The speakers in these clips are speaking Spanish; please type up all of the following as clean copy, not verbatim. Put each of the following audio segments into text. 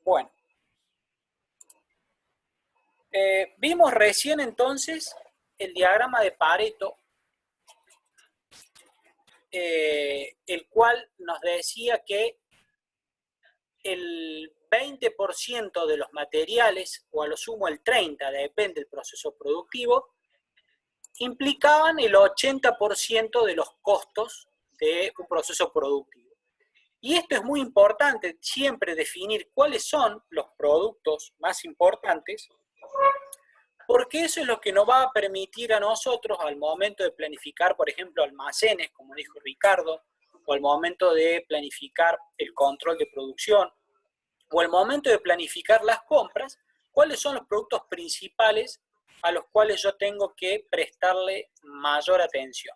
Bueno, vimos recién entonces el diagrama de Pareto, el cual nos decía que el 20% de los materiales, o a lo sumo el 30%, depende del proceso productivo, implicaban el 80% de los costos de un proceso productivo. Y esto es muy importante, siempre definir cuáles son los productos más importantes, porque eso es lo que nos va a permitir a nosotros, al momento de planificar, por ejemplo, almacenes, como dijo Ricardo, o al momento de planificar el control de producción, o al momento de planificar las compras, cuáles son los productos principales a los cuales yo tengo que prestarle mayor atención.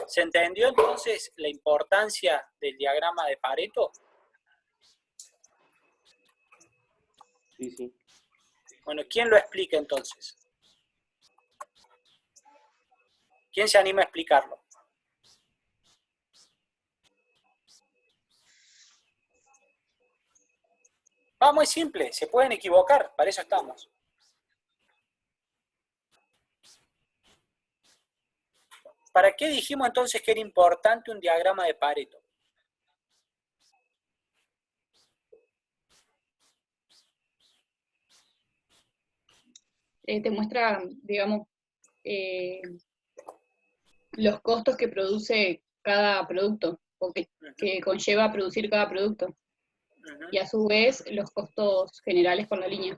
¿Se entendió entonces la importancia del diagrama de Pareto? Sí, sí. Bueno, ¿quién lo explica entonces? ¿Quién se anima a explicarlo? Muy simple, se pueden equivocar, para eso estamos. ¿Para qué dijimos entonces que era importante un diagrama de Pareto? Te muestra, digamos, los costos que produce cada producto, o que conlleva producir cada producto. Y a su vez, los costos generales por la línea.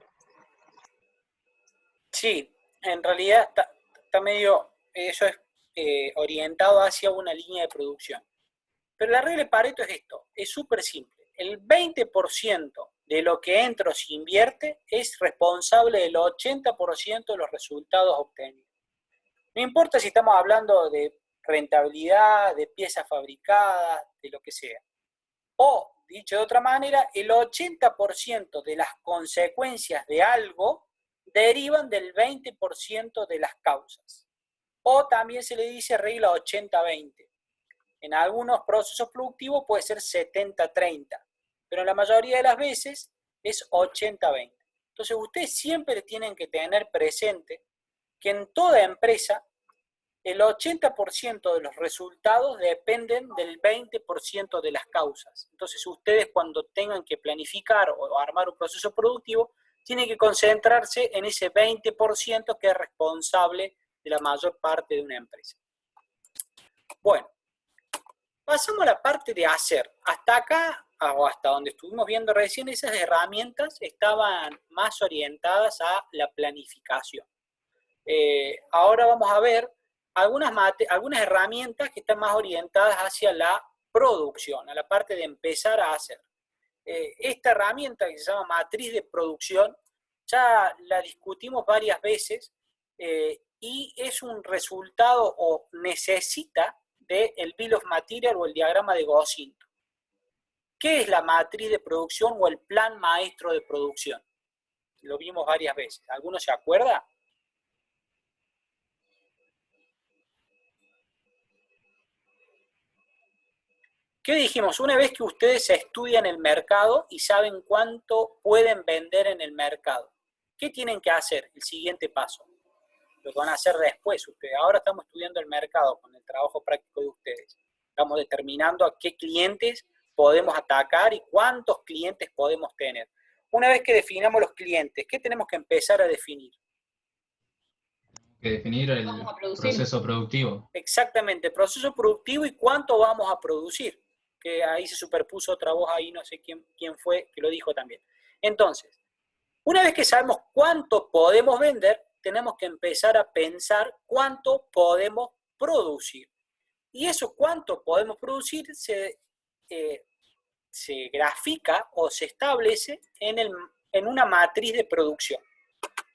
Sí, en realidad está medio, eso es orientado hacia una línea de producción. Pero la regla de Pareto es esto, es súper simple. El 20% de lo que entra o se invierte es responsable del 80% de los resultados obtenidos. No importa si estamos hablando de rentabilidad, de piezas fabricadas, de lo que sea. O, dicho de otra manera, el 80% de las consecuencias de algo derivan del 20% de las causas. O también se le dice regla 80-20. En algunos procesos productivos puede ser 70-30, pero en la mayoría de las veces es 80-20. Entonces ustedes siempre tienen que tener presente que en toda empresa el 80% de los resultados dependen del 20% de las causas. Entonces ustedes cuando tengan que planificar o armar un proceso productivo, tienen que concentrarse en ese 20% que es responsable de la mayor parte de una empresa. Bueno, pasamos a la parte de hacer. Hasta acá, o hasta donde estuvimos viendo recién, esas herramientas estaban más orientadas a la planificación. Ahora vamos a ver algunas herramientas que están más orientadas hacia la producción, a la parte de empezar a hacer. Esta herramienta que se llama matriz de producción, ya la discutimos varias veces y es un resultado o necesita del Bill of Material o el diagrama de Gaussian. ¿Qué es la matriz de producción o el plan maestro de producción? Lo vimos varias veces. ¿Alguno se acuerda? ¿Qué dijimos? Una vez que ustedes estudian el mercado y saben cuánto pueden vender en el mercado, ¿qué tienen que hacer? El siguiente paso. Lo van a hacer después ustedes. Ahora estamos estudiando el mercado con el trabajo práctico de ustedes. Estamos determinando a qué clientes podemos atacar y cuántos clientes podemos tener. Una vez que definamos los clientes, ¿qué tenemos que empezar a definir? Que definir el proceso productivo. Exactamente, proceso productivo y cuánto vamos a producir. Que ahí se superpuso otra voz ahí, no sé quién fue que lo dijo también. Entonces, una vez que sabemos cuánto podemos vender, tenemos que empezar a pensar cuánto podemos producir. Y eso cuánto podemos producir se grafica o se establece en una matriz de producción.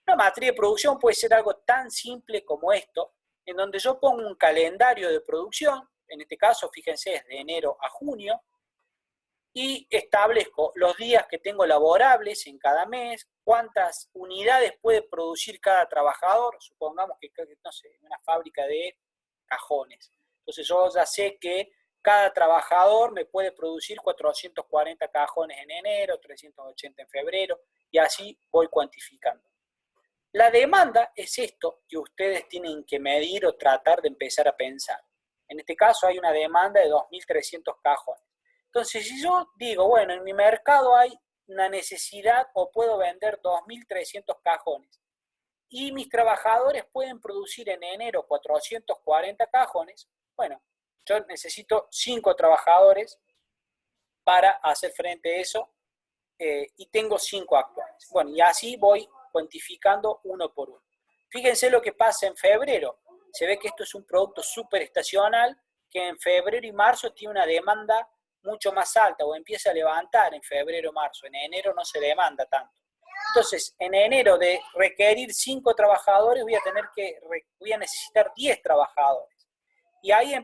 Una matriz de producción puede ser algo tan simple como esto, en donde yo pongo un calendario de producción, en este caso, fíjense, es de enero a junio, y establezco los días que tengo laborables en cada mes, cuántas unidades puede producir cada trabajador, supongamos que, no sé, una fábrica de cajones. Entonces yo ya sé que cada trabajador me puede producir 440 cajones en enero, 380 en febrero, y así voy cuantificando. La demanda es esto que ustedes tienen que medir o tratar de empezar a pensar. En este caso hay una demanda de 2.300 cajones. Entonces, si yo digo, bueno, en mi mercado hay una necesidad o puedo vender 2.300 cajones y mis trabajadores pueden producir en enero 440 cajones, bueno, yo necesito 5 trabajadores para hacer frente a eso y tengo 5 actuales. Bueno, y así voy cuantificando uno por uno. Fíjense lo que pasa en febrero. Se ve que esto es un producto súper estacional que en febrero y marzo tiene una demanda mucho más alta o empieza a levantar en febrero o marzo. En enero no se demanda tanto. Entonces, en enero de requerir 5 trabajadores voy a necesitar 10 trabajadores. Y ahí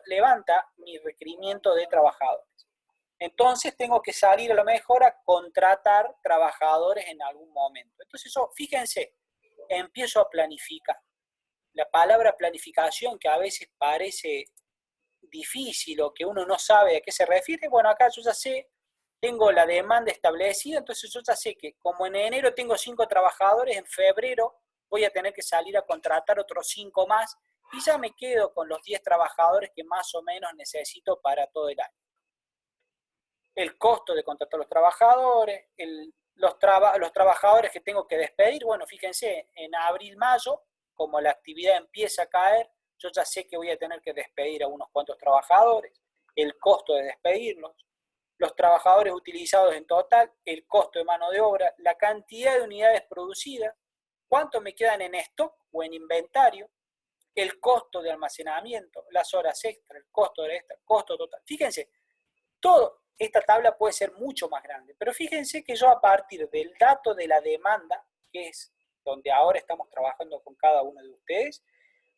levanta mi requerimiento de trabajadores. Entonces tengo que salir a lo mejor a contratar trabajadores en algún momento. Entonces fíjense, empiezo a planificar. La palabra planificación, que a veces parece difícil o que uno no sabe a qué se refiere, bueno, acá yo ya sé, tengo la demanda establecida, entonces yo ya sé que como en enero tengo 5 trabajadores, en febrero voy a tener que salir a contratar otros 5 más y ya me quedo con los 10 trabajadores que más o menos necesito para todo el año. El costo de contratar a los trabajadores, los trabajadores que tengo que despedir, bueno, fíjense, en abril, mayo, como la actividad empieza a caer, yo ya sé que voy a tener que despedir a unos cuantos trabajadores, el costo de despedirlos, los trabajadores utilizados en total, el costo de mano de obra, la cantidad de unidades producidas, cuánto me quedan en stock o en inventario, el costo de almacenamiento, las horas extra, el costo de extra, costo total. Fíjense, esta tabla puede ser mucho más grande, pero fíjense que yo a partir del dato de la demanda, que es donde ahora estamos trabajando con cada uno de ustedes,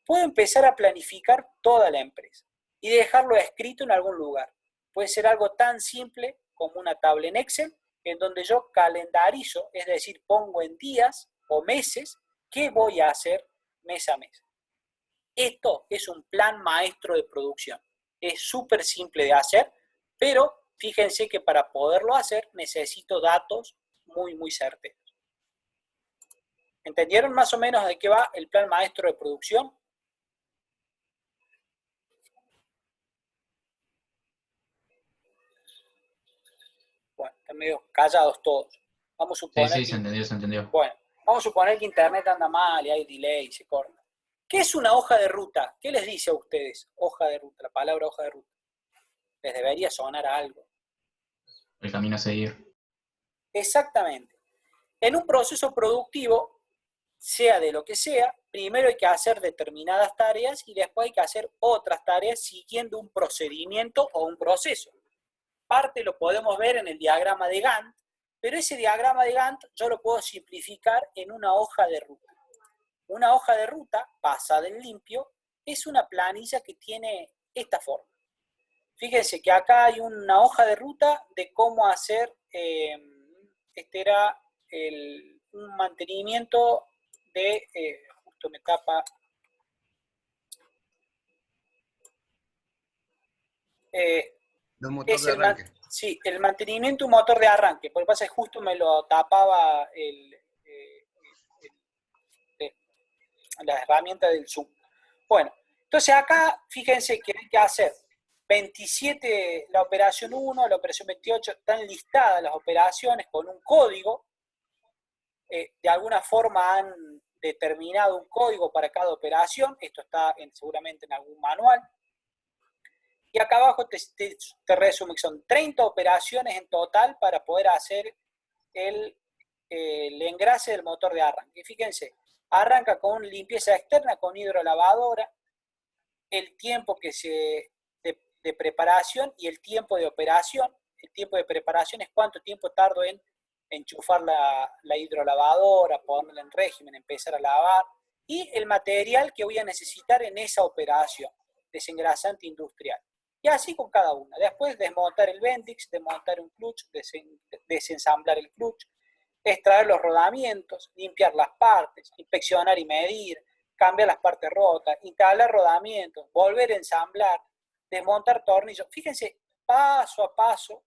puedo empezar a planificar toda la empresa y dejarlo escrito en algún lugar. Puede ser algo tan simple como una tabla en Excel, en donde yo calendarizo, es decir, pongo en días o meses qué voy a hacer mes a mes. Esto es un plan maestro de producción. Es súper simple de hacer, pero fíjense que para poderlo hacer necesito datos muy, muy certeros. ¿Entendieron más o menos de qué va el plan maestro de producción? Bueno, están medio callados todos. Vamos a suponer sí, se entendió, se entendió. Bueno, vamos a suponer que internet anda mal y hay delay y se corta. ¿Qué es una hoja de ruta? ¿Qué les dice a ustedes? Hoja de ruta, la palabra hoja de ruta. Les debería sonar a algo. El camino a seguir. Exactamente. En un proceso productivo, sea de lo que sea, primero hay que hacer determinadas tareas y después hay que hacer otras tareas siguiendo un procedimiento o un proceso. Parte lo podemos ver en el diagrama de Gantt, pero ese diagrama de Gantt yo lo puedo simplificar en una hoja de ruta. Una hoja de ruta, pasada en limpio, es una planilla que tiene esta forma. Fíjense que acá hay una hoja de ruta de cómo hacer, este era un mantenimiento de, justo me tapa, es el mantenimiento de un motor de arranque, porque pasa que justo me lo tapaba la herramienta del Zoom. Bueno, entonces acá fíjense que hay que hacer 27, la operación 1, la operación 28, están listadas las operaciones con un código. De alguna forma han determinado un código para cada operación. Esto está seguramente en algún manual. Y acá abajo te resume que son 30 operaciones en total para poder hacer el engrase del motor de arranque. Y fíjense, arranca con limpieza externa, con hidrolavadora, el tiempo de preparación y el tiempo de operación. El tiempo de preparación es cuánto tiempo tardo en enchufar la hidrolavadora, ponerla en régimen, empezar a lavar, y el material que voy a necesitar en esa operación, desengrasante industrial. Y así con cada una. Después desmontar el Bendix, desmontar un clutch, desensamblar el clutch, extraer los rodamientos, limpiar las partes, inspeccionar y medir, cambiar las partes rotas, instalar rodamientos, volver a ensamblar, desmontar tornillos. Fíjense, paso a paso,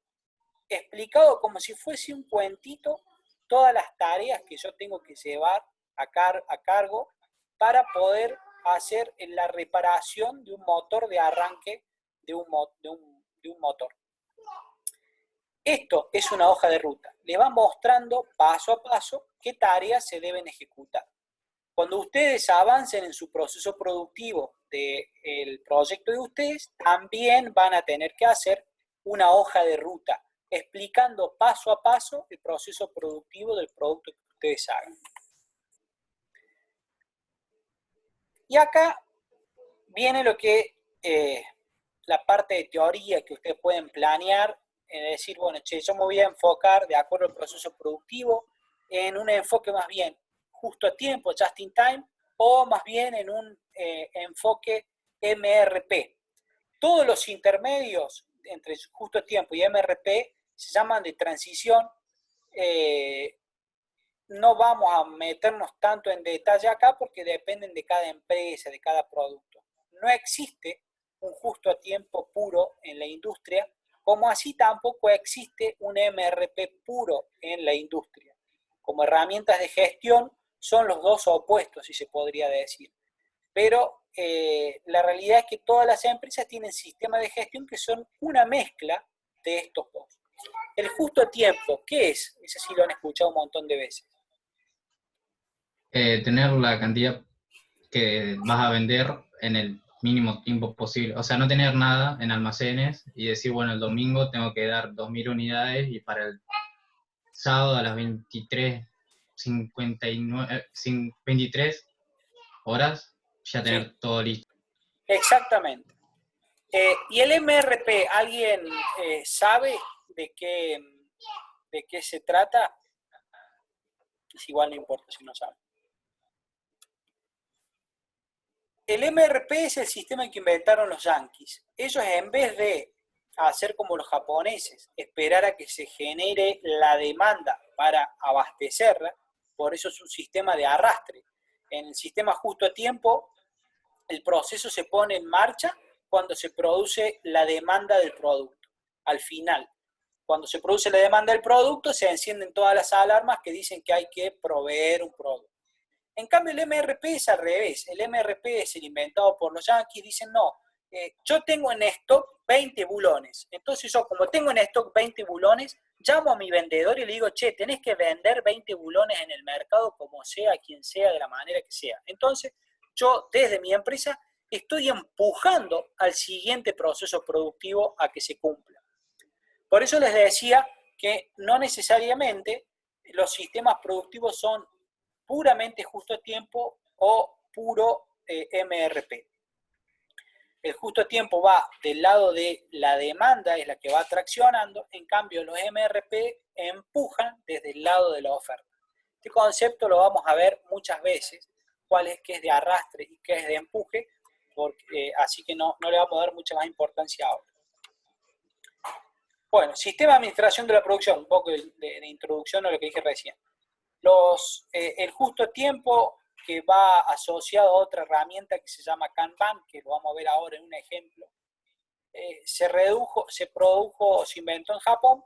explicado como si fuese un cuentito, todas las tareas que yo tengo que llevar a cargo para poder hacer la reparación de un motor de arranque de un motor. Esto es una hoja de ruta. Le va mostrando paso a paso qué tareas se deben ejecutar. Cuando ustedes avancen en su proceso productivo del proyecto de ustedes, también van a tener que hacer una hoja de ruta, explicando paso a paso el proceso productivo del producto que ustedes hagan. Y acá viene lo que la parte de teoría que ustedes pueden planear, es decir, bueno, yo me voy a enfocar, de acuerdo al proceso productivo, en un enfoque más bien justo a tiempo, just in time, o más bien en un enfoque MRP. Todos los intermedios entre justo a tiempo y MRP se llaman de transición. No vamos a meternos tanto en detalle acá porque dependen de cada empresa, de cada producto. No existe un justo a tiempo puro en la industria, como así tampoco existe un MRP puro en la industria. Como herramientas de gestión son los dos opuestos, si se podría decir. Pero la realidad es que todas las empresas tienen sistemas de gestión que son una mezcla de estos dos. El justo a tiempo, ¿qué es? Ese sí lo han escuchado un montón de veces. Tener la cantidad que vas a vender en el mínimo tiempo posible. O sea, no tener nada en almacenes y decir, bueno, el domingo tengo que dar 2.000 unidades y para el sábado a las 23 horas ya tener Sí, todo listo. exactamente. ¿Y el MRP, alguien sabe de qué se trata? Es igual, no importa si no sabe. El MRP es el sistema que inventaron los yanquis. Ellos, en vez de hacer como los japoneses, esperar a que se genere la demanda para abastecerla, por eso es un sistema de arrastre. En el sistema justo a tiempo, el proceso se pone en marcha cuando se produce la demanda del producto. Al final, cuando se produce la demanda del producto, se encienden todas las alarmas que dicen que hay que proveer un producto. En cambio, el MRP es al revés. El MRP es el inventado por los yanquis. Dicen, no, yo tengo en stock 20 bulones. Entonces yo, como tengo en stock 20 bulones, llamo a mi vendedor y le digo, che, tenés que vender 20 bulones en el mercado como sea, quien sea, de la manera que sea. Entonces, yo desde mi empresa estoy empujando al siguiente proceso productivo a que se cumpla. Por eso les decía que no necesariamente los sistemas productivos son puramente justo a tiempo o puro MRP. El justo a tiempo va del lado de la demanda, es la que va traccionando, en cambio los MRP empujan desde el lado de la oferta. Este concepto lo vamos a ver muchas veces, cuál es que es de arrastre y qué es de empuje, así que no le vamos a dar mucha más importancia ahora. Bueno, sistema de administración de la producción, un poco de introducción a lo que dije recién. El justo a tiempo, que va asociado a otra herramienta que se llama Kanban, que lo vamos a ver ahora en un ejemplo, se inventó en Japón.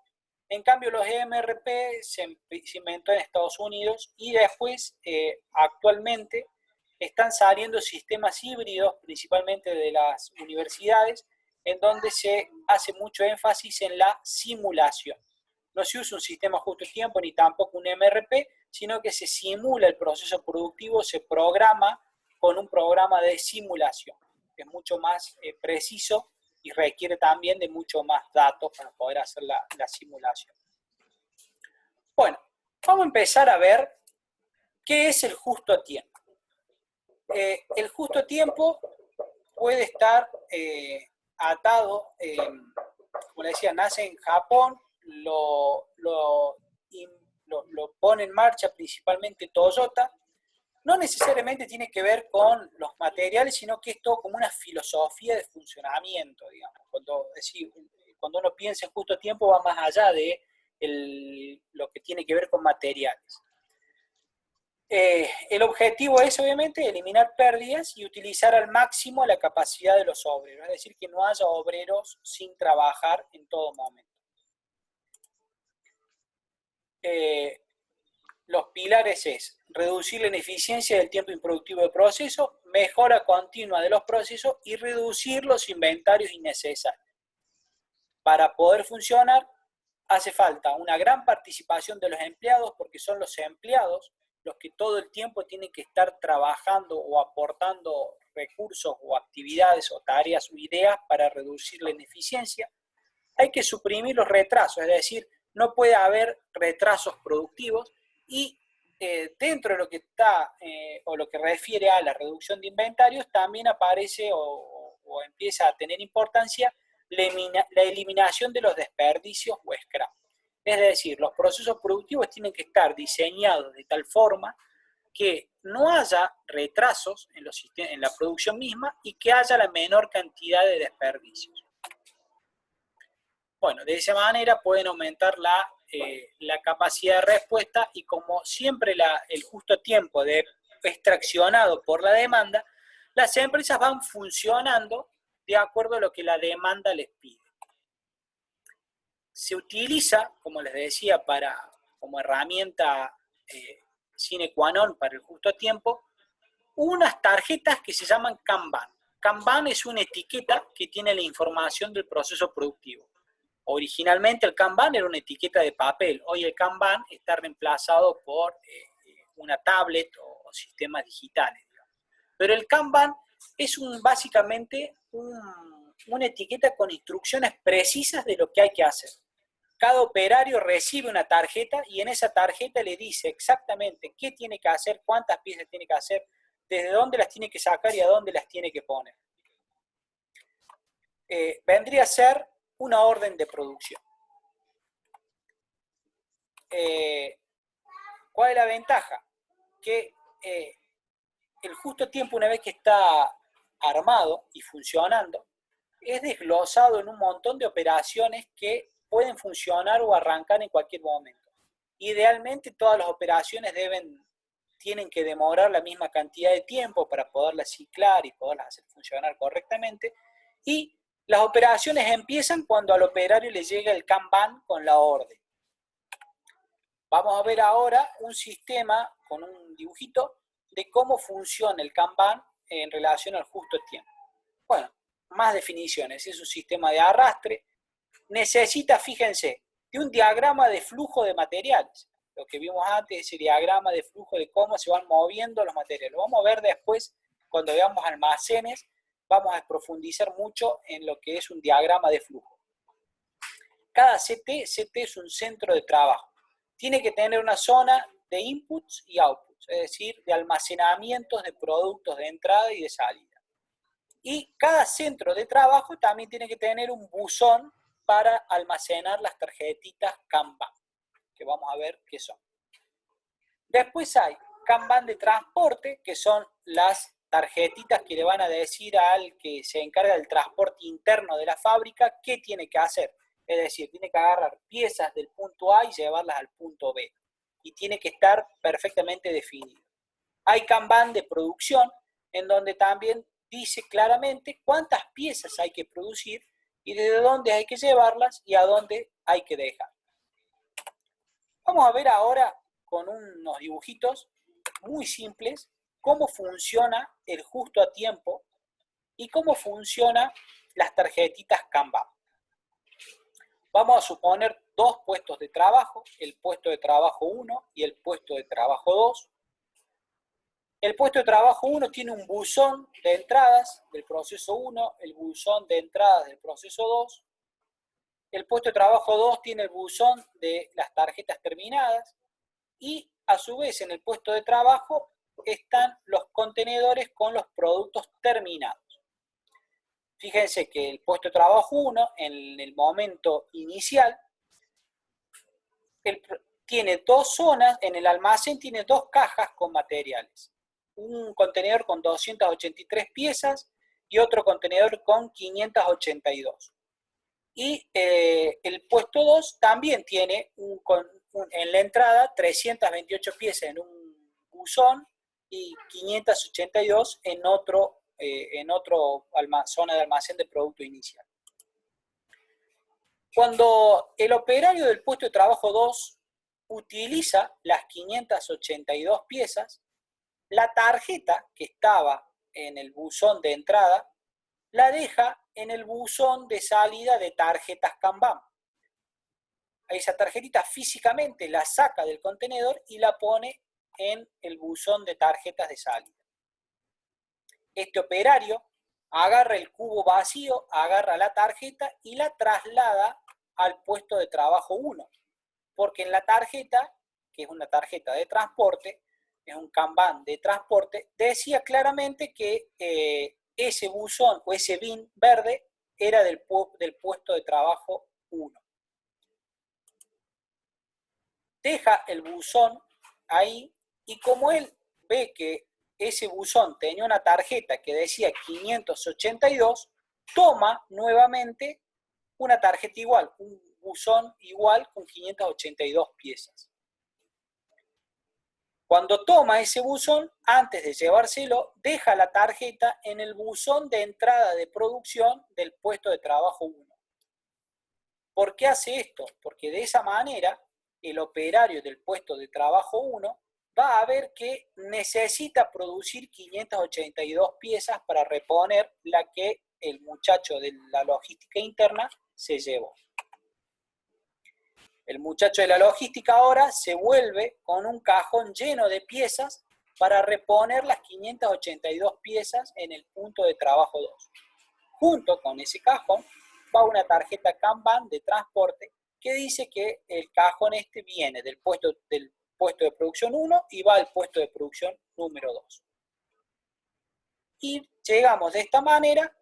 En cambio, los MRP se inventó en Estados Unidos y después, actualmente, están saliendo sistemas híbridos, principalmente de las universidades, en donde se hace mucho énfasis en la simulación. No se usa un sistema justo a tiempo ni tampoco un MRP, sino que se simula el proceso productivo, se programa con un programa de simulación, que es mucho más preciso y requiere también de mucho más datos para poder hacer la simulación. Bueno, vamos a empezar a ver qué es el justo a tiempo. El justo a tiempo puede estar atado, como le decía, nace en Japón, lo pone en marcha principalmente Toyota. No necesariamente tiene que ver con los materiales, sino que es todo como una filosofía de funcionamiento, digamos. Cuando uno piensa en justo a tiempo va más allá de lo que tiene que ver con materiales. El objetivo es, obviamente, eliminar pérdidas y utilizar al máximo la capacidad de los obreros, es decir, que no haya obreros sin trabajar en todo momento. Los pilares es reducir la ineficiencia del tiempo improductivo del proceso, mejora continua de los procesos y reducir los inventarios innecesarios. Para poder funcionar hace falta una gran participación de los empleados, porque son los empleados los que todo el tiempo tienen que estar trabajando o aportando recursos o actividades o tareas o ideas para reducir la ineficiencia. Hay que suprimir los retrasos, es decir, no puede haber retrasos productivos y dentro de lo que está o lo que refiere a la reducción de inventarios también aparece o empieza a tener importancia la eliminación de los desperdicios o scrap. Es decir, los procesos productivos tienen que estar diseñados de tal forma que no haya retrasos en la producción misma y que haya la menor cantidad de desperdicios. Bueno, de esa manera pueden aumentar la capacidad de respuesta y como siempre el justo tiempo es traccionado por la demanda, las empresas van funcionando de acuerdo a lo que la demanda les pide. Se utiliza, como les decía, como herramienta sine qua non para el justo tiempo, unas tarjetas que se llaman Kanban. Kanban es una etiqueta que tiene la información del proceso productivo. Originalmente el Kanban era una etiqueta de papel. Hoy el Kanban está reemplazado por una tablet o sistemas digitales, digamos. Pero el Kanban es básicamente una etiqueta con instrucciones precisas de lo que hay que hacer. Cada operario recibe una tarjeta y en esa tarjeta le dice exactamente qué tiene que hacer, cuántas piezas tiene que hacer, desde dónde las tiene que sacar y a dónde las tiene que poner. Vendría a ser una orden de producción. ¿Cuál es la ventaja? Que el justo tiempo, una vez que está armado y funcionando, es desglosado en un montón de operaciones que pueden funcionar o arrancar en cualquier momento. Idealmente todas las operaciones tienen que demorar la misma cantidad de tiempo para poderlas ciclar y poderlas hacer funcionar correctamente, y las operaciones empiezan cuando al operario le llega el Kanban con la orden. Vamos a ver ahora un sistema con un dibujito de cómo funciona el Kanban en relación al justo tiempo. Bueno, más definiciones. Es un sistema de arrastre. Necesita, fíjense, de un diagrama de flujo de materiales. Lo que vimos antes, ese diagrama de flujo de cómo se van moviendo los materiales. Lo vamos a ver después cuando veamos almacenes. Vamos a profundizar mucho en lo que es un diagrama de flujo. Cada CT es un centro de trabajo. Tiene que tener una zona de inputs y outputs, es decir, de almacenamientos de productos de entrada y de salida. Y cada centro de trabajo también tiene que tener un buzón para almacenar las tarjetitas Kanban, que vamos a ver qué son. Después hay Kanban de transporte, que son las tarjetitas que le van a decir al que se encarga del transporte interno de la fábrica qué tiene que hacer. Es decir, tiene que agarrar piezas del punto A y llevarlas al punto B. Y tiene que estar perfectamente definido. Hay Kanban de producción, en donde también dice claramente cuántas piezas hay que producir y desde dónde hay que llevarlas y a dónde hay que dejar. Vamos a ver ahora con unos dibujitos muy simples cómo funciona el justo a tiempo y cómo funcionan las tarjetitas Kanban. Vamos a suponer dos puestos de trabajo, el puesto de trabajo 1 y el puesto de trabajo 2. El puesto de trabajo 1 tiene un buzón de entradas del proceso 1, el buzón de entradas del proceso 2. El puesto de trabajo 2 tiene el buzón de las tarjetas terminadas y a su vez en el puesto de trabajo están los contenedores con los productos terminados. Fíjense que el puesto de trabajo 1 en el momento inicial tiene dos zonas, en el almacén tiene dos cajas con materiales. Un contenedor con 283 piezas y otro contenedor con 582. Y el puesto 2 también tiene en la entrada 328 piezas en un buzón y 582 en otro zona de almacén de producto inicial. Cuando el operario del puesto de trabajo 2 utiliza las 582 piezas, la tarjeta que estaba en el buzón de entrada la deja en el buzón de salida de tarjetas Kanban. Esa tarjetita físicamente la saca del contenedor y la pone en el buzón de tarjetas de salida. Este operario agarra el cubo vacío, agarra la tarjeta y la traslada al puesto de trabajo 1. Porque en la tarjeta, que es una tarjeta de transporte, es un Kanban de transporte, decía claramente que ese buzón o ese bin verde era del puesto de trabajo 1. Deja el buzón ahí y como él ve que ese buzón tenía una tarjeta que decía 582, toma nuevamente una tarjeta igual, un buzón igual con 582 piezas. Cuando toma ese buzón, antes de llevárselo, deja la tarjeta en el buzón de entrada de producción del puesto de trabajo 1. ¿Por qué hace esto? Porque de esa manera el operario del puesto de trabajo 1 va a ver que necesita producir 582 piezas para reponer la que el muchacho de la logística interna se llevó. El muchacho de la logística ahora se vuelve con un cajón lleno de piezas para reponer las 582 piezas en el punto de trabajo 2. Junto con ese cajón va una tarjeta Kanban de transporte que dice que el cajón este viene del puesto de producción 1 y va al puesto de producción número 2. Y llegamos de esta manera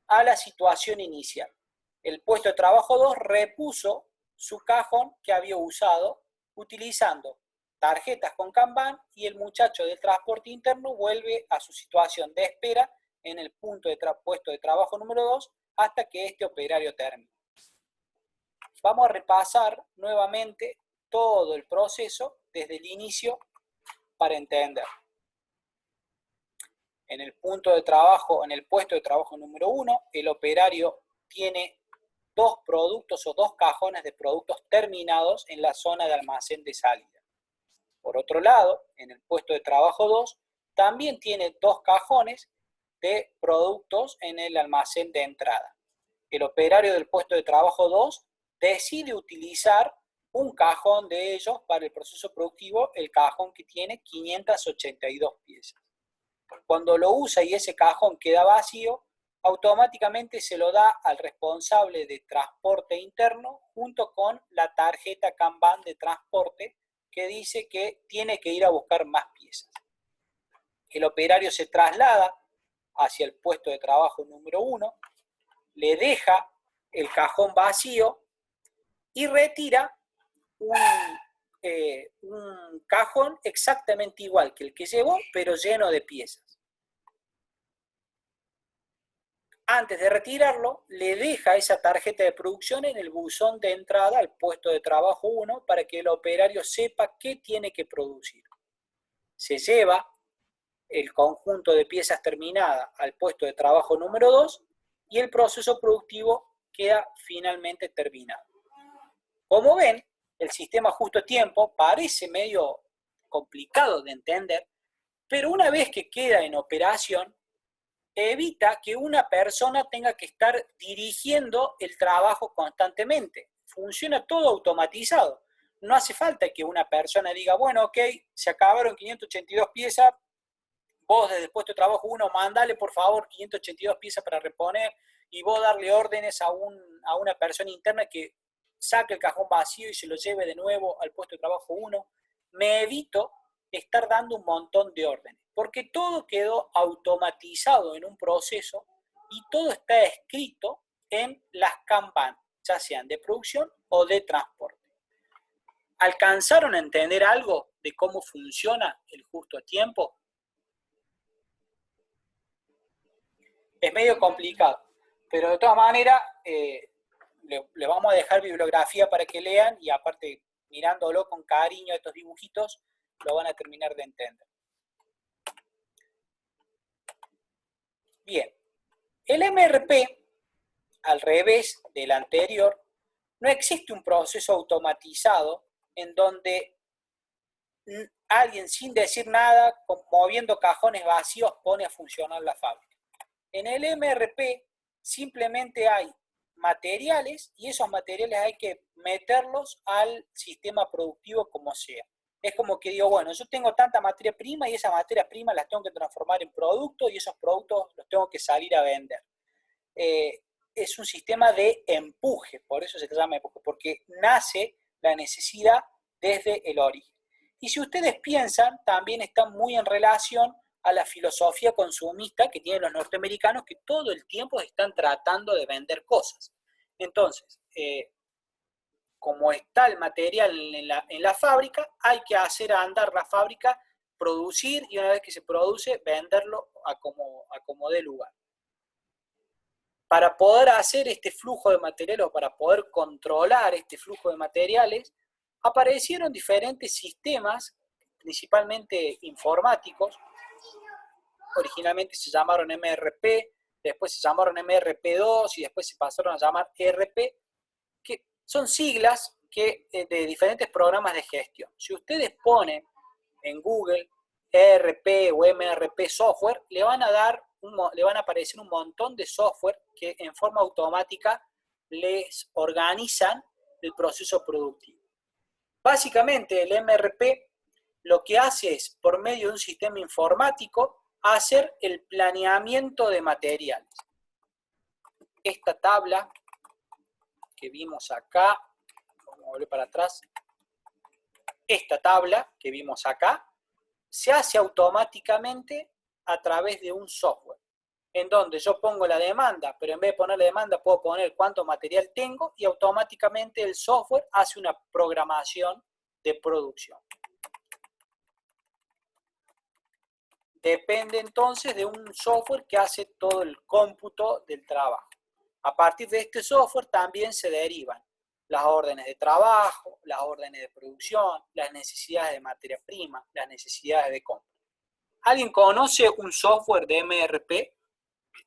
a la situación inicial. El puesto de trabajo 2 repuso su cajón que había usado utilizando tarjetas con Kanban y el muchacho del transporte interno vuelve a su situación de espera en el puesto de trabajo número 2 hasta que este operario termine. Vamos a repasar nuevamente todo el proceso desde el inicio para entender. En el puesto de trabajo número 1, el operario tiene dos productos o dos cajones de productos terminados en la zona de almacén de salida. Por otro lado, en el puesto de trabajo 2, también tiene dos cajones de productos en el almacén de entrada. El operario del puesto de trabajo 2 decide utilizar un cajón de ellos para el proceso productivo, el cajón que tiene 582 piezas. Cuando lo usa y ese cajón queda vacío, automáticamente se lo da al responsable de transporte interno junto con la tarjeta Kanban de transporte que dice que tiene que ir a buscar más piezas. El operario se traslada hacia el puesto de trabajo número 1, le deja el cajón vacío y retira un cajón exactamente igual que el que llevó, pero lleno de piezas. Antes de retirarlo, le deja esa tarjeta de producción en el buzón de entrada al puesto de trabajo 1 para que el operario sepa qué tiene que producir. Se lleva el conjunto de piezas terminada al puesto de trabajo número 2 y el proceso productivo queda finalmente terminado. Como ven, el sistema justo-tiempo parece medio complicado de entender, pero una vez que queda en operación, evita que una persona tenga que estar dirigiendo el trabajo constantemente. Funciona todo automatizado. No hace falta que una persona diga, bueno, ok, se acabaron 582 piezas, vos desde el puesto de trabajo 1, mándale por favor 582 piezas para reponer, y vos darle órdenes a una persona interna que saque el cajón vacío y se lo lleve de nuevo al puesto de trabajo 1. Me evito estar dando un montón de órdenes, porque todo quedó automatizado en un proceso y todo está escrito en las Kanban, ya sean de producción o de transporte. ¿Alcanzaron a entender algo de cómo funciona el justo tiempo? Es medio complicado, pero de todas maneras le vamos a dejar bibliografía para que lean y aparte mirándolo con cariño estos dibujitos lo van a terminar de entender. Bien, el MRP, al revés del anterior, no existe un proceso automatizado en donde alguien sin decir nada, moviendo cajones vacíos, pone a funcionar la fábrica. En el MRP simplemente hay materiales y esos materiales hay que meterlos al sistema productivo como sea. Es como que digo, bueno, yo tengo tanta materia prima y esa materia prima las tengo que transformar en productos y esos productos los tengo que salir a vender. Es un sistema de empuje, por eso se llama empuje, porque nace la necesidad desde el origen. Y si ustedes piensan, también está muy en relación a la filosofía consumista que tienen los norteamericanos, que todo el tiempo están tratando de vender cosas. Entonces, como está el material en la fábrica, hay que hacer andar la fábrica, producir, y una vez que se produce, venderlo a como dé lugar. Para poder hacer este flujo de materiales o para poder controlar este flujo de materiales, aparecieron diferentes sistemas, principalmente informáticos. Originalmente se llamaron MRP, después se llamaron MRP2 y después se pasaron a llamar ERP, que son siglas de diferentes programas de gestión. Si ustedes ponen en Google ERP o MRP software, le van a aparecer un montón de software que en forma automática les organizan el proceso productivo. Básicamente el MRP lo que hace es, por medio de un sistema informático, hacer el planeamiento de materiales. Esta tabla que vimos acá, vamos a volver para atrás, esta tabla que vimos acá, se hace automáticamente a través de un software, en donde yo pongo la demanda, pero en vez de poner la demanda puedo poner cuánto material tengo y automáticamente el software hace una programación de producción. Depende entonces de un software que hace todo el cómputo del trabajo. A partir de este software también se derivan las órdenes de trabajo, las órdenes de producción, las necesidades de materia prima, las necesidades de compra. ¿Alguien conoce un software de MRP?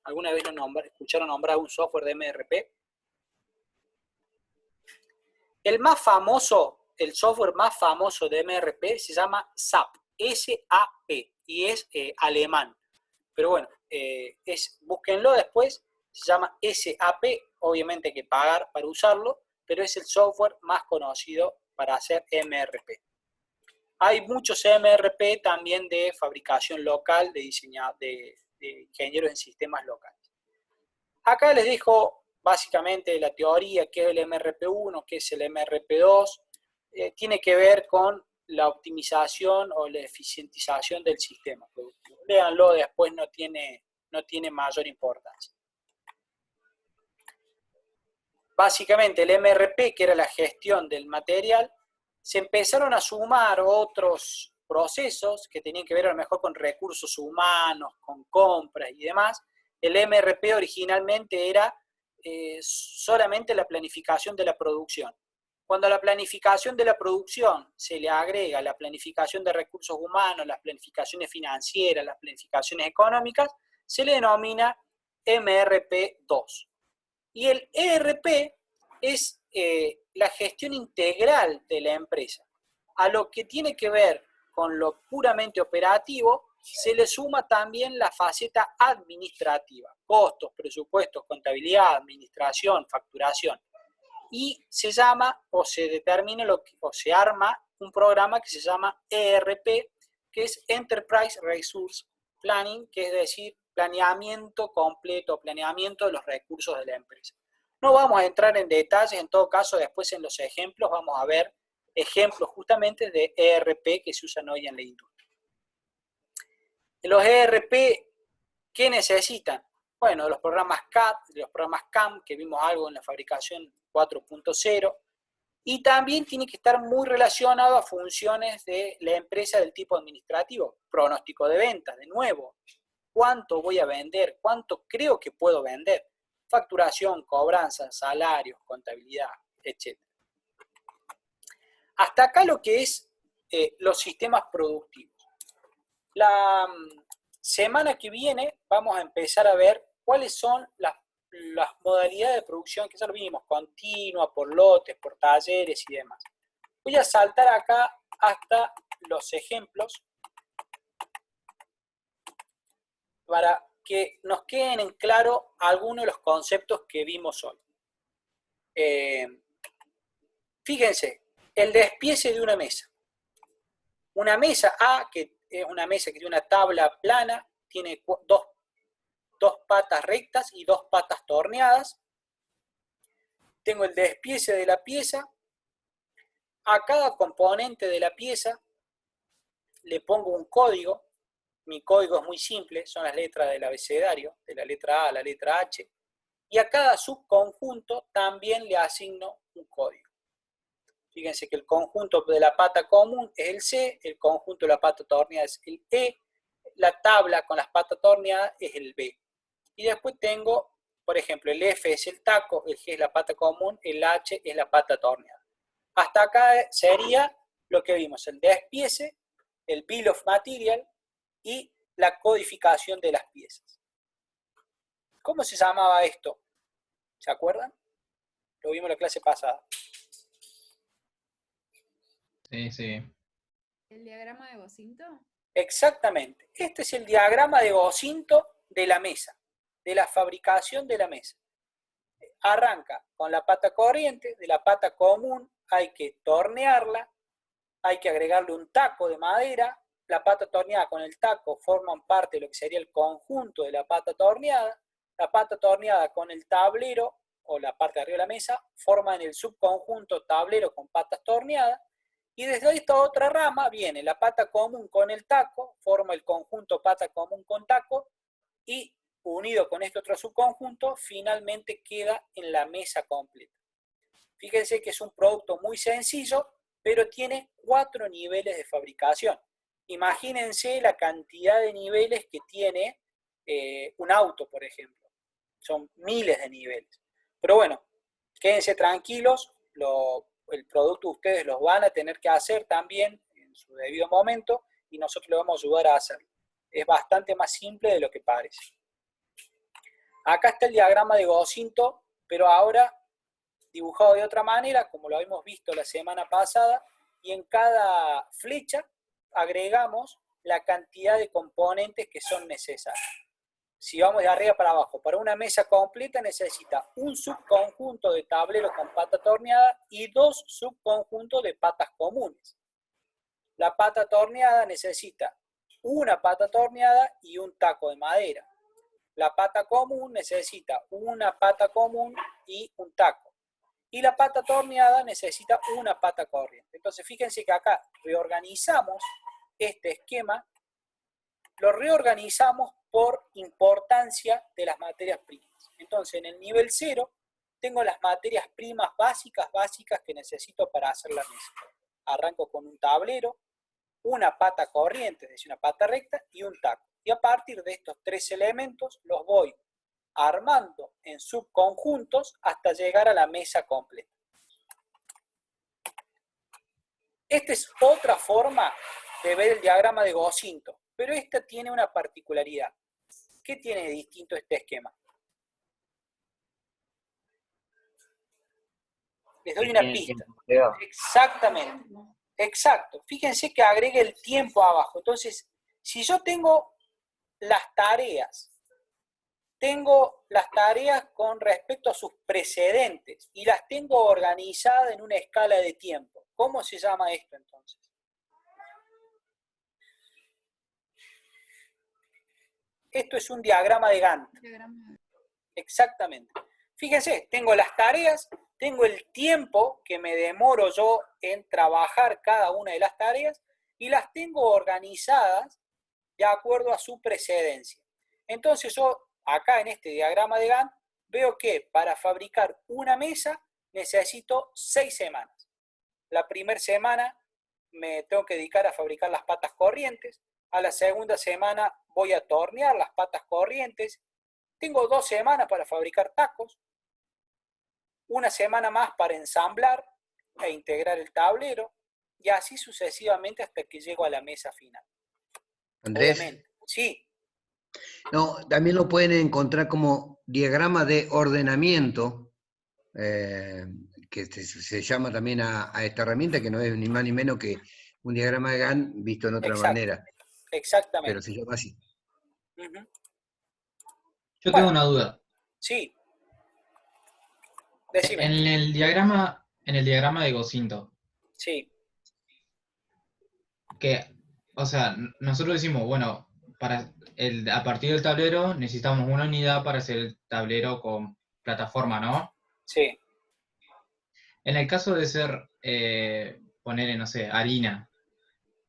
¿Alguna vez escucharon nombrar un software de MRP? El software más famoso de MRP se llama SAP, S-A-P, y es alemán. Pero bueno, búsquenlo después, se llama SAP, obviamente hay que pagar para usarlo, pero es el software más conocido para hacer MRP. Hay muchos MRP también de fabricación local, de ingenieros en sistemas locales. Acá les dejo básicamente la teoría, qué es el MRP1, qué es el MRP2, tiene que ver con la optimización o la eficientización del sistema productivo. Léanlo después, no tiene mayor importancia. Básicamente el MRP, que era la gestión del material, se empezaron a sumar otros procesos que tenían que ver a lo mejor con recursos humanos, con compras y demás. El MRP originalmente era solamente la planificación de la producción. Cuando a la planificación de la producción se le agrega la planificación de recursos humanos, las planificaciones financieras, las planificaciones económicas, se le denomina MRP2. Y el ERP es la gestión integral de la empresa. A lo que tiene que ver con lo puramente operativo, se le suma también la faceta administrativa, costos, presupuestos, contabilidad, administración, facturación. Y se llama, o se determina, o se arma un programa que se llama ERP, que es Enterprise Resource Planning, que es decir, planeamiento completo, planeamiento de los recursos de la empresa. No vamos a entrar en detalles, en todo caso, después en los ejemplos vamos a ver ejemplos justamente de ERP que se usan hoy en la industria. Los ERP, ¿qué necesitan? Bueno, los programas CAD, los programas CAM, que vimos algo en la fabricación 4.0, y también tiene que estar muy relacionado a funciones de la empresa del tipo administrativo, pronóstico de ventas, de nuevo, cuánto voy a vender, cuánto creo que puedo vender, facturación, cobranza, salarios, contabilidad, etc. Hasta acá lo que es los sistemas productivos. semana que viene vamos a empezar a ver cuáles son las modalidades de producción, que ya lo vimos, continua, por lotes, por talleres y demás. Voy a saltar acá hasta los ejemplos para que nos queden en claro algunos de los conceptos que vimos hoy. Fíjense, el despiece de una mesa. Una mesa A, que es una mesa que tiene una tabla plana, tiene dos patas rectas y dos patas torneadas. Tengo el despiece de la pieza. A cada componente de la pieza le pongo un código. Mi código es muy simple, son las letras del abecedario, de la letra A a la letra H. Y a cada subconjunto también le asigno un código. Fíjense que el conjunto de la pata común es el C, el conjunto de la pata torneada es el E, la tabla con las patas torneadas es el B. Y después tengo, por ejemplo, el F es el taco, el G es la pata común, el H es la pata torneada. Hasta acá sería lo que vimos, el despiece, el bill of material y la codificación de las piezas. ¿Cómo se llamaba esto? ¿Se acuerdan? Lo vimos en la clase pasada. Sí, sí. ¿El diagrama de Bocinto? Exactamente. Este es el diagrama de Bocinto de la mesa, de la fabricación de la mesa. Arranca con la pata corriente, de la pata común hay que tornearla, hay que agregarle un taco de madera, la pata torneada con el taco forman parte de lo que sería el conjunto de la pata torneada con el tablero o la parte de arriba de la mesa forman el subconjunto tablero con patas torneadas, y desde esta otra rama viene la pata común con el taco, forma el conjunto pata común con taco, y unido con este otro subconjunto, finalmente queda en la mesa completa. Fíjense que es un producto muy sencillo, pero tiene 4 niveles de fabricación. Imagínense la cantidad de niveles que tiene un auto, por ejemplo. Son miles de niveles. Pero bueno, quédense tranquilos, el producto ustedes los van a tener que hacer también en su debido momento y nosotros les vamos a ayudar a hacerlo. Es bastante más simple de lo que parece. Acá está el diagrama de Bocinto, pero ahora dibujado de otra manera, como lo habíamos visto la semana pasada, y en cada flecha agregamos la cantidad de componentes que son necesarios. Si vamos de arriba para abajo, para una mesa completa necesita un subconjunto de tablero con pata torneada y 2 subconjuntos de patas comunes. La pata torneada necesita una pata torneada y un taco de madera. La pata común necesita una pata común y un taco. Y la pata torneada necesita una pata corriente. Entonces fíjense que acá reorganizamos este esquema, lo reorganizamos por importancia de las materias primas. Entonces en el nivel 0 tengo las materias primas básicas que necesito para hacer la mesa. Arranco con un tablero, una pata corriente, es decir, una pata recta y un taco. Y a partir de estos 3 elementos los voy armando en subconjuntos hasta llegar a la mesa completa. Esta es otra forma de ver el diagrama de Bocinto, pero esta tiene una particularidad. ¿Qué tiene de distinto este esquema? Les doy una pista. Exactamente. Exacto. Fíjense que agregue el tiempo abajo. Entonces, si yo tengo las tareas con respecto a sus precedentes y las tengo organizadas en una escala de tiempo, ¿cómo se llama esto entonces? Esto es un diagrama de Gantt. Exactamente. Fíjense, tengo las tareas, tengo el tiempo que me demoro yo en trabajar cada una de las tareas y las tengo organizadas de acuerdo a su precedencia. Entonces yo, acá en este diagrama de Gantt, veo que para fabricar una mesa necesito 6 semanas. La primera semana me tengo que dedicar a fabricar las patas corrientes. A la segunda semana voy a tornear las patas corrientes. Tengo 2 semanas para fabricar tacos. Una semana más para ensamblar e integrar el tablero. Y así sucesivamente hasta que llego a la mesa final. Andrés, Obviamente. Sí. No, también lo pueden encontrar como diagrama de ordenamiento, que se llama también a esta herramienta, que no es ni más ni menos que un diagrama de Gantt visto en otra Exacto, manera, pero exactamente. se llama así. Ujú. Yo Bueno. tengo una duda. Sí. Decime. En el diagrama de Gosinto, Sí. que, o sea, nosotros decimos, bueno, a partir del tablero necesitamos una unidad para hacer el tablero con plataforma, ¿no? Sí. En el caso de ser, ponerle, no sé, harina,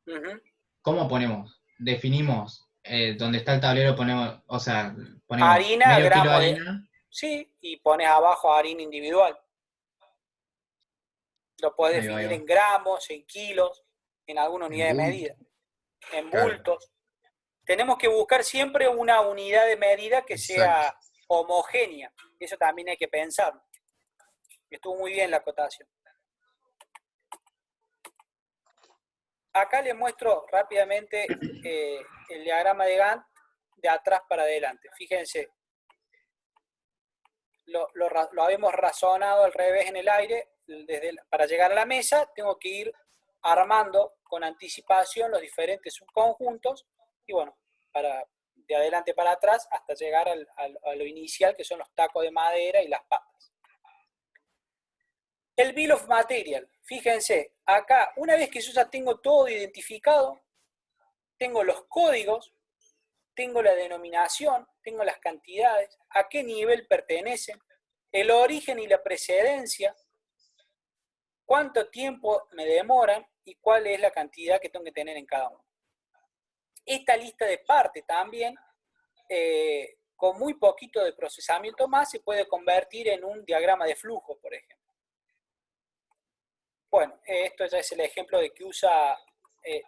Ujú. ¿cómo ponemos? Definimos donde está el tablero, ponemos, o sea, ponemos Harina, medio kilo de gramos de... harina. Sí, y pones abajo harina individual. Lo podés Ahí va, ahí definir va. en gramos, en kilos, en alguna unidad de bulto. medida, en Claro. bultos. Tenemos que buscar siempre una unidad de medida que Exacto. sea homogénea. Eso también hay que pensarlo. Estuvo muy bien la acotación. Acá les muestro rápidamente el diagrama de Gantt de atrás para adelante. Fíjense, lo habíamos razonado al revés en el aire. Para llegar a la mesa tengo que ir armando con anticipación los diferentes subconjuntos y bueno, de adelante para atrás hasta llegar a lo inicial, que son los tacos de madera y las patas. El Bill of Material, fíjense, acá una vez que yo ya tengo todo identificado, tengo los códigos, tengo la denominación, tengo las cantidades, a qué nivel pertenecen, el origen y la precedencia, cuánto tiempo me demoran y cuál es la cantidad que tengo que tener en cada uno. Esta lista de parte también, con muy poquito de procesamiento más, se puede convertir en un diagrama de flujo, por ejemplo. Bueno, esto ya es el ejemplo de que usa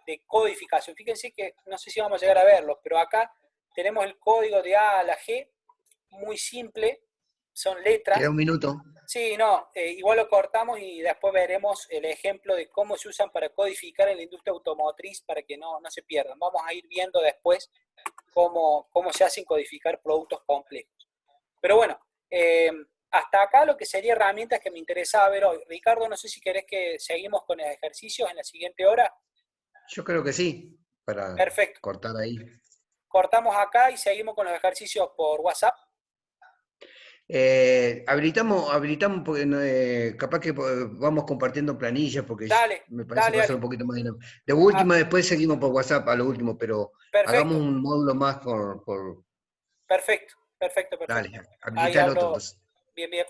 de codificación. Fíjense que no sé si vamos a llegar a verlo, pero acá tenemos el código de A a la G, muy simple, son letras. Queda un minuto. Sí, no, igual lo cortamos y después veremos el ejemplo de cómo se usan para codificar en la industria automotriz para que no se pierdan. Vamos a ir viendo después cómo se hacen codificar productos complejos. Pero bueno, hasta acá lo que sería herramientas que me interesaba ver hoy. Ricardo, no sé si querés que seguimos con los ejercicios en la siguiente hora. Yo creo que sí, para Perfecto. cortar ahí. Cortamos acá y seguimos con los ejercicios por WhatsApp. Habilitamos porque capaz que vamos compartiendo planillas porque Dale, me parece que va a ser un poquito más dinámico. De Ah, última, después seguimos por WhatsApp a lo último, pero perfecto, hagamos un módulo más por... perfecto. Dale, Ahí habilita el otro hablo. entonces. Bien.